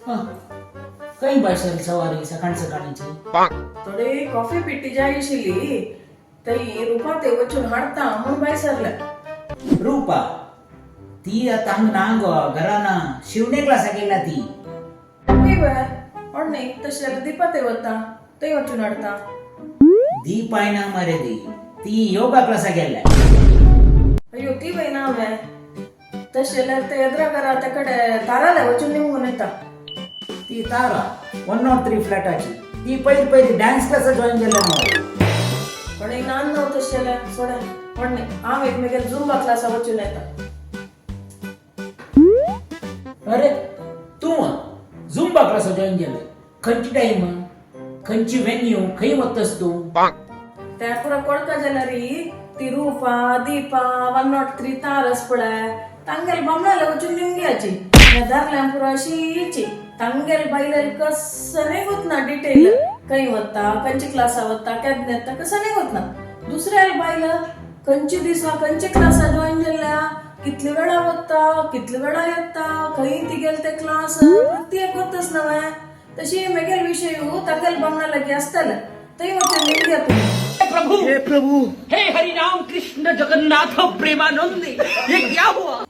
कई बायसल सवारी सकाळ सकाळची थोडे कॉफी पिट्टी जायशिली तई रूपा ते वचून हाडता म्हूण बाय सरला रूपा ती आता हंग नांग घराना शिवणे क्लास गेला ती हे बाय ಒಣ್ಣೆ तशेला दीपा ते वता तई वचून हाडता दीप आहे ना मारे ती योगा क्लास गेला अयो ती बाई नाव आहे तशेला ते ಎದುರ घरा त्या ಕಡೆ ताराला वचून निघून येता ती तारा 103 फ्लॅटाची ती पहिली डान्स क्लास जॉईन केला पण नान नव तशेला सोडा ಒಣ್ಣೆ आम एकमेकाला झुंबा क्लास वचून येता अरे तू झुंबा क्लास जॉईन केलं खंयची टाइम खंयची व्हेन्यू खंय वतस तू त्या पुरा कोळका जाल्यारी ती रूपा दीपा 103 तारस पडाय तांगेल बमणाला वचून निघायची दारल्या पुरा अशीची तांगेल बाईला कसं नाही होत ना डिटेल काही वत्ता कंची क्लासा वत्ता केदनेता कसं नाही होत ना दुसऱ्या बाईला कंची दिसा कंची क्लासा जॉईन केल्या कितली वेळा वत्ता कितली वेळा येता खंय ती गेल ते क्लास प्रत्येक होतच नव्हे तशी मेगेल विषय तांगेल बमणाला की असताल तई वचून निघ्या तुम्ही हे प्रभु हे हरि राम कृष्ण जगन्नाथ प्रेमानंद ये क्या हुआ।